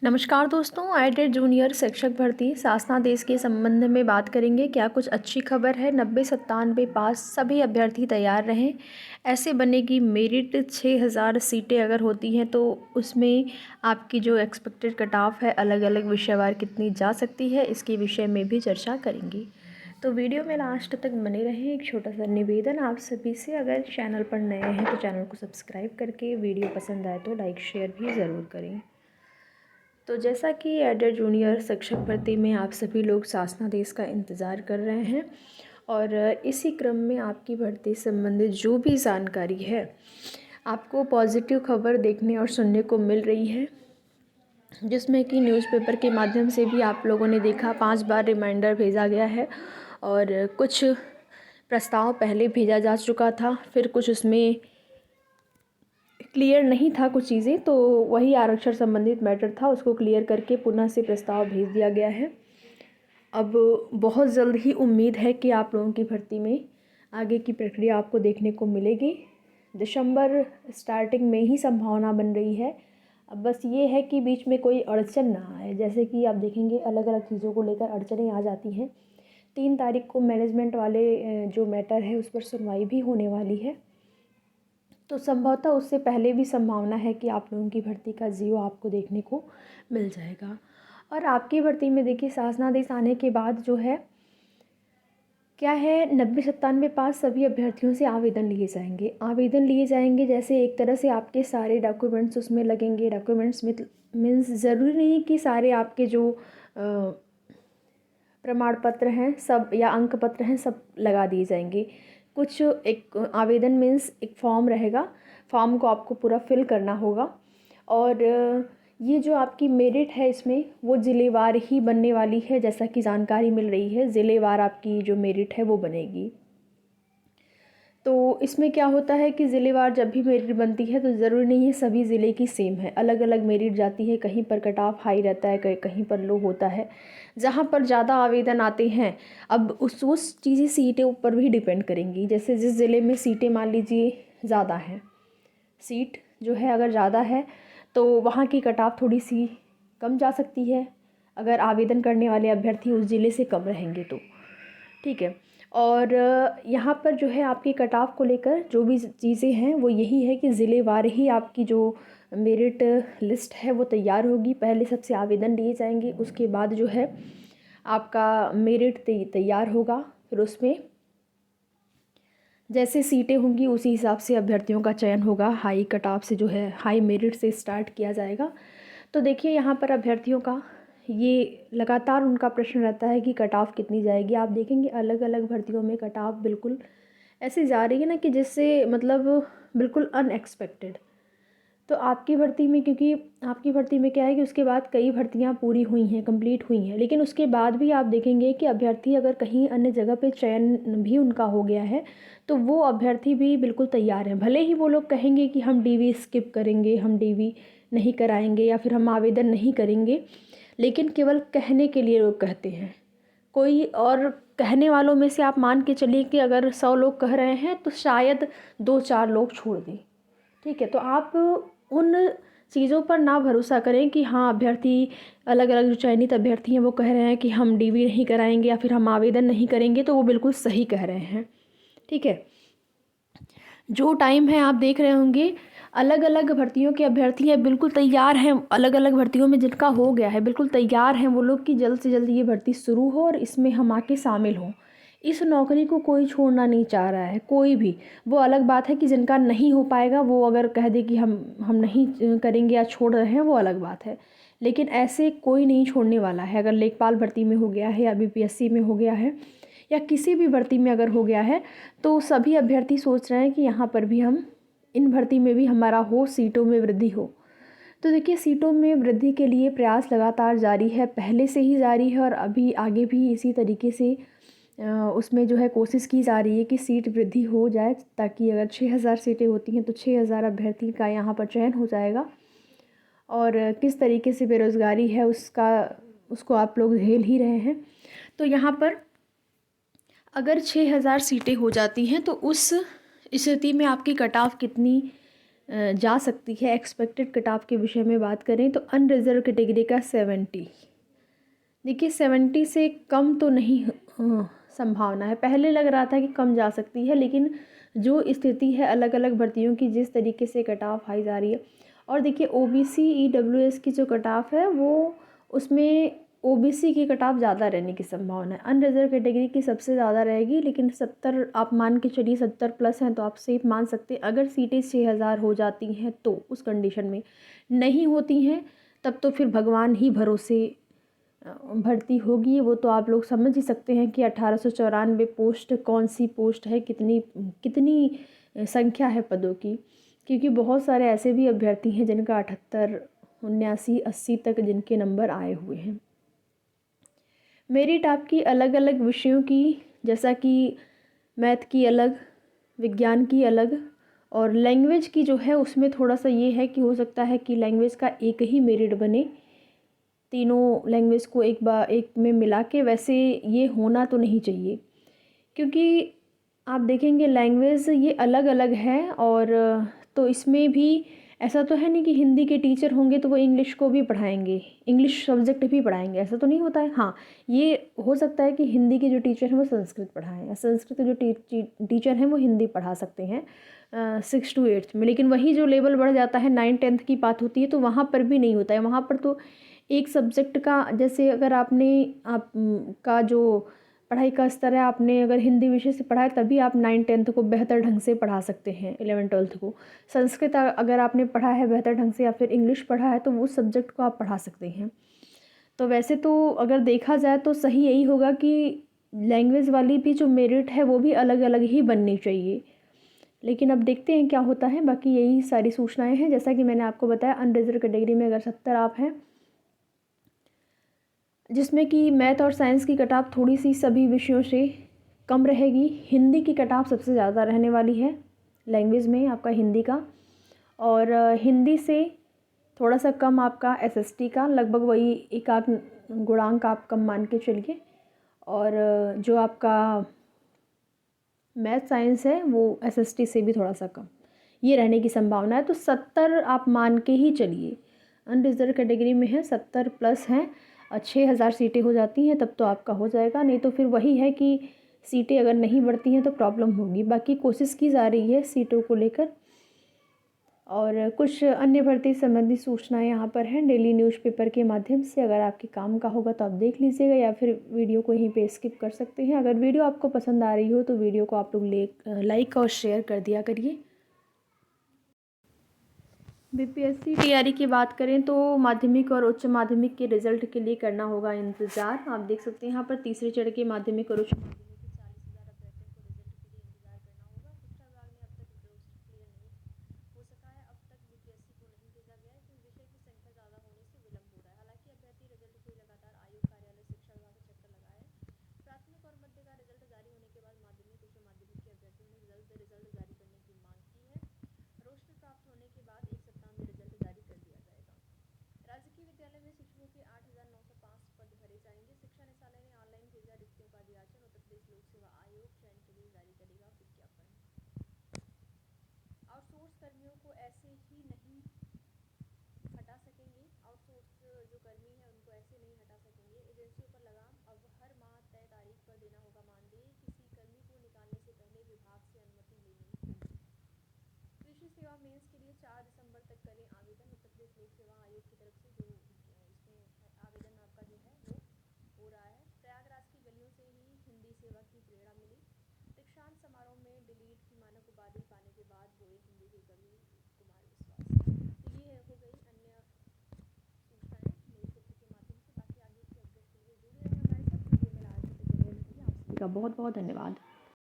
नमस्कार दोस्तों, added junior शिक्षक भर्ती शासनादेश के संबंध में बात करेंगे। क्या कुछ अच्छी खबर है। 90-97 पास सभी अभ्यर्थी तैयार रहें। ऐसे बनेगी मेरिट। 6000 सीटें अगर होती हैं तो उसमें आपकी जो एक्सपेक्टेड कट ऑफ है अलग अलग विषयवार कितनी जा सकती है, इसके विषय में भी चर्चा करेंगे। तो वीडियो में लास्ट तक बने रहें। एक छोटा सा निवेदन आप सभी से, अगर चैनल पर नए हैं तो चैनल को सब्सक्राइब करके, वीडियो पसंद आए तो लाइक शेयर भी ज़रूर करें। तो जैसा कि एडेड जूनियर शिक्षक भर्ती में आप सभी लोग शासनादेश का इंतज़ार कर रहे हैं और इसी क्रम में आपकी भर्ती संबंधित जो भी जानकारी है आपको पॉजिटिव खबर देखने और सुनने को मिल रही है, जिसमें कि न्यूज़पेपर के माध्यम से भी आप लोगों ने देखा 5 बार रिमाइंडर भेजा गया है और कुछ प्रस्ताव पहले भेजा जा चुका था, फिर कुछ उसमें क्लियर नहीं था कुछ चीज़ें, तो वही आरक्षण संबंधित मैटर था, उसको क्लियर करके पुनः से प्रस्ताव भेज दिया गया है। अब बहुत जल्द ही उम्मीद है कि आप लोगों की भर्ती में आगे की प्रक्रिया आपको देखने को मिलेगी। दिसंबर स्टार्टिंग में ही संभावना बन रही है। अब बस ये है कि बीच में कोई अड़चन ना आए, जैसे कि आप देखेंगे अलग अलग चीज़ों को लेकर अड़चनें आ जाती हैं। 3 तारीख को मैनेजमेंट वाले जो मैटर है उस पर सुनवाई भी होने वाली है, तो संभवतः उससे पहले भी संभावना है कि आप लोगों की भर्ती का जियो आपको देखने को मिल जाएगा। और आपकी भर्ती में देखिए शासनादेश आने के बाद जो है क्या है, 90-97 पास सभी अभ्यर्थियों से आवेदन लिए जाएंगे। जैसे एक तरह से आपके सारे डॉक्यूमेंट्स उसमें लगेंगे। डॉक्यूमेंट्स में मीन्स ज़रूरी नहीं कि सारे आपके जो प्रमाण पत्र हैं सब या अंक पत्र हैं सब लगा दिए जाएंगे। कुछ एक आवेदन मीन्स एक फॉर्म रहेगा, फॉर्म को आपको पूरा फिल करना होगा और ये जो आपकी मेरिट है इसमें वो ज़िलेवार ही बनने वाली है। जैसा कि जानकारी मिल रही है ज़िलेवार आपकी जो मेरिट है वो बनेगी। तो इसमें क्या होता है कि ज़िलेवार जब भी मेरिट बनती है तो ज़रूरी नहीं है सभी ज़िले की सेम है, अलग अलग मेरिट जाती है। कहीं पर कट ऑफ हाई रहता है, कहीं पर लो होता है। जहाँ पर ज़्यादा आवेदन आते हैं अब उस चीज़ें सीटें ऊपर भी डिपेंड करेंगी। जैसे जिस ज़िले में सीटें मान लीजिए ज़्यादा हैं, सीट जो है अगर ज़्यादा है तो वहाँ की कट ऑफ थोड़ी सी कम जा सकती है, अगर आवेदन करने वाले अभ्यर्थी उस ज़िले से कम रहेंगे तो। ठीक है। और यहाँ पर जो है आपकी कट ऑफ को लेकर जो भी चीज़ें हैं वो यही है कि ज़िलेवार ही आपकी जो मेरिट लिस्ट है वो तैयार होगी। पहले सबसे आवेदन लिए जाएंगे, उसके बाद जो है आपका मेरिट तैयार होगा। फिर उसमें जैसे सीटें होंगी उसी हिसाब से अभ्यर्थियों का चयन होगा। हाई कट ऑफ से जो है हाई मेरिट से स्टार्ट किया जाएगा। तो देखिए यहाँ पर अभ्यर्थियों का ये लगातार उनका प्रश्न रहता है कि कट ऑफ कितनी जाएगी। आप देखेंगे अलग अलग भर्तियों में कट ऑफ बिल्कुल ऐसे जा रही है ना कि जिससे मतलब बिल्कुल अनएक्सपेक्टेड। तो आपकी भर्ती में, क्योंकि आपकी भर्ती में क्या है कि उसके बाद कई भर्तियां पूरी हुई हैं, कंप्लीट हुई हैं, लेकिन उसके बाद भी आप देखेंगे कि अभ्यर्थी अगर कहीं अन्य जगह पे चयन भी उनका हो गया है तो वो अभ्यर्थी भी बिल्कुल तैयार हैं। भले ही वो लोग कहेंगे कि हम डीवी स्किप करेंगे, हम डीवी नहीं कराएंगे या फिर हम आवेदन नहीं करेंगे, लेकिन केवल कहने के लिए लोग कहते हैं। कोई और कहने वालों में से आप मान के चलिए कि अगर 100 लोग कह रहे हैं तो शायद 2-4 लोग छोड़ दें। ठीक है, तो आप उन चीज़ों पर ना भरोसा करें कि हाँ अभ्यर्थी अलग अलग जो चयनित अभ्यर्थी हैं वो कह रहे हैं कि हम डीवी नहीं कराएंगे या फिर हम आवेदन नहीं करेंगे, तो वो बिल्कुल सही कह रहे हैं। ठीक है, जो टाइम है आप देख रहे होंगे अलग अलग भर्तियों के अभ्यर्थी हैं बिल्कुल तैयार हैं, अलग अलग भर्तियों में जिनका हो गया है बिल्कुल तैयार हैं वो लोग कि जल्द से जल्द ये भर्ती शुरू हो और इसमें हम आके शामिल हों। इस नौकरी को कोई छोड़ना नहीं चाह रहा है, कोई भी। वो अलग बात है कि जिनका नहीं हो पाएगा वो अगर कह दे कि हम नहीं करेंगे या छोड़ रहे हैं, वो अलग बात है। लेकिन ऐसे कोई नहीं छोड़ने वाला है। अगर लेखपाल भर्ती में हो गया है या बीपीएससी में हो गया है या किसी भी भर्ती में अगर हो गया है तो सभी अभ्यर्थी सोच रहे हैं कि यहाँ पर भी हम इन भर्ती में भी हमारा हो, सीटों में वृद्धि हो। तो देखिए सीटों में वृद्धि के लिए प्रयास लगातार जारी है, पहले से ही जारी है और अभी आगे भी इसी तरीके से उसमें जो है कोशिश की जा रही है कि सीट वृद्धि हो जाए, ताकि अगर 6000 सीटें होती हैं तो 6000 अभ्यर्थी का यहाँ पर चयन हो जाएगा। और किस तरीके से बेरोज़गारी है उसको आप लोग झेल ही रहे हैं। तो यहाँ पर अगर 6000 सीटें हो जाती हैं तो उस स्थिति में आपकी कट ऑफ कितनी जा सकती है। एक्सपेक्टेड कट ऑफ के विषय में बात करें तो अनरिजर्व कैटेगरी का 70, देखिए 70 से कम तो नहीं संभावना है। पहले लग रहा था कि कम जा सकती है, लेकिन जो स्थिति है अलग अलग भर्तियों की, जिस तरीके से कट ऑफ हाई जा रही है, और देखिए ओबीसी ईडब्ल्यूएस की जो कट ऑफ है वो, उसमें ओबीसी की कट ऑफ ज़्यादा रहने की संभावना है, अनरिजर्व कैटेगरी की सबसे ज़्यादा रहेगी। लेकिन 70 आप मान के चलिए, 70 प्लस हैं तो आप सेफ मान सकते हैं। अगर सीटें 6000 हो जाती हैं तो उस कंडीशन में, नहीं होती हैं तब तो फिर भगवान ही भरोसे भर्ती होगी। वो तो आप लोग समझ ही सकते हैं कि 1894 पोस्ट कौन सी पोस्ट है, कितनी कितनी संख्या है पदों की, क्योंकि बहुत सारे ऐसे भी अभ्यर्थी हैं जिनका 78, 79, 80 तक जिनके नंबर आए हुए हैं। मेरिट आपकी अलग अलग विषयों की, जैसा कि मैथ की अलग, विज्ञान की अलग, और लैंग्वेज की जो है उसमें थोड़ा सा ये है कि हो सकता है कि लैंग्वेज का एक ही मेरिट बने, तीनों लैंग्वेज को एक में मिला के। वैसे ये होना तो नहीं चाहिए, क्योंकि आप देखेंगे लैंग्वेज ये अलग अलग है, और तो इसमें भी ऐसा तो है नहीं कि हिंदी के टीचर होंगे तो वो इंग्लिश को भी पढ़ाएंगे, इंग्लिश सब्जेक्ट भी पढ़ाएंगे, ऐसा तो नहीं होता है। हाँ, ये हो सकता है कि हिंदी के जो टीचर हैं वो संस्कृत पढ़ाएं, या संस्कृत के जो टीचर हैं वो हिंदी पढ़ा सकते हैं 6 to 8 में। लेकिन वही जो लेवल बढ़ जाता है, 9-10 की बात होती है, तो वहाँ पर भी नहीं होता है। वहाँ पर तो एक सब्जेक्ट का, जैसे अगर आप का जो पढ़ाई का स्तर है, आपने अगर हिंदी विषय से पढ़ा है तभी आप 9-10 को बेहतर ढंग से पढ़ा सकते हैं, 11-12 को। संस्कृत अगर आपने पढ़ा है बेहतर ढंग से, या फिर इंग्लिश पढ़ा है, तो उस सब्जेक्ट को आप पढ़ा सकते हैं। तो वैसे तो अगर देखा जाए तो सही यही होगा कि लैंग्वेज वाली भी जो मेरिट है वो भी अलग अलग ही बननी चाहिए। लेकिन अब देखते हैं क्या होता है। बाकी यही सारी सूचनाएँ हैं, जैसा कि मैंने आपको बताया अनरिजर्व कैटेगरी में अगर 70 आप हैं, जिसमें कि मैथ और साइंस की कट ऑफ थोड़ी सी सभी विषयों से कम रहेगी। हिंदी की कट ऑफ सबसे ज़्यादा रहने वाली है लैंग्वेज में आपका हिंदी का, और हिंदी से थोड़ा सा कम आपका एसएसटी का, लगभग वही एक आध गुणांक आप कम मान के चलिए। और जो आपका मैथ साइंस है वो एसएसटी से भी थोड़ा सा कम ये रहने की संभावना है। तो 70 आप मान के ही चलिए। अनरिजर्व कैटेगरी में है, 70 प्लस हैं, 6000 सीटें हो जाती हैं तब तो आपका हो जाएगा। नहीं तो फिर वही है कि सीटें अगर नहीं बढ़ती हैं तो प्रॉब्लम होगी। बाकी कोशिश की जा रही है सीटों को लेकर। और कुछ अन्य भर्ती संबंधी सूचनाएं यहाँ पर हैं डेली न्यूज़पेपर के माध्यम से। अगर आपके काम का होगा तो आप देख लीजिएगा, या फिर वीडियो को यहीं पे स्किप कर सकते हैं। अगर वीडियो आपको पसंद आ रही हो तो वीडियो को आप लोग लाइक और शेयर कर दिया करिए। बीपीएससी तैयारी की बात करें तो माध्यमिक और उच्च माध्यमिक के रिजल्ट के लिए करना होगा इंतज़ार। आप देख सकते हैं यहाँ पर तीसरे चरण के माध्यमिक और उच्च माध्यमिक के 40,000 अभ्यर्थियों को रिजल्ट के लिए इंतजार करना होगा। शिक्षा विभाग ने अब तक रोस्टर क्लियर नहीं हो सका है। अब तक बीपीएससी को नहीं भेजा गया है क्योंकि विषय की संख्या ज़्यादा होने से विलम्ब हो रहा है। हालांकि अभ्यर्थी रिजल्ट के लिए लगातार आयोग कार्यालय शिक्षा विभाग का चक्कर लगाए हैं। प्राथमिक और मध्य का रिजल्ट जारी होने के बाद माध्यमिक उच्च माध्यमिक के अभ्यर्थियों ने जल्द रिजल्ट जारी करने की मांग की है। रोस्टर प्राप्त होने के बाद एक सप्ताह में रिजल्ट जारी कर दिया जाएगा। राजकीय विद्यालय में शिक्षकों के 8,905 पद भरे जाएंगे। शिक्षा निदेशालय ने ऑनलाइन भेजा रिक्तियों का अधियाचन। उत्तर प्रदेश लोक सेवा आयोग चयन के लिए जारी करेगा विज्ञापन। आउटसोर्स कर्मियों को ऐसे ही नहीं हटा सकेंगे। आउटसोर्स जो कर्मी है उनको ऐसे नहीं हटा सकेंगे। एजेंसियों पर लगाम, अब हर माह तय तारीख पर देना होगा मानदेय। किसी कर्मी को निकालने से पहले विभाग से अनुमति लेनी होगी। कृषि सेवा मेंस के लिए 4 दिसंबर तक करें आवेदन। उत्तर प्रदेश लोक सेवा आयोग की तरफ से जो इसमें आवेदन आपका जो है वो हो रहा है। प्रयागराज की गलियों से ही हिंदी सेवा की प्रेरणा मिली। दीक्षांत समारोह में डिलीट की मानक उपाधि पाने के बाद बोले हिंदी के कवि कुमार विश्वास। तो ये हो गई अन्य सूचनाएं न्यूज़पेपर के माध्यम से। बाकी आगे की अपडेट के लिए जुड़े रहिए हमारे साथ। वीडियो में आज तक बने रहिए। आप सभी का बहुत बहुत धन्यवाद।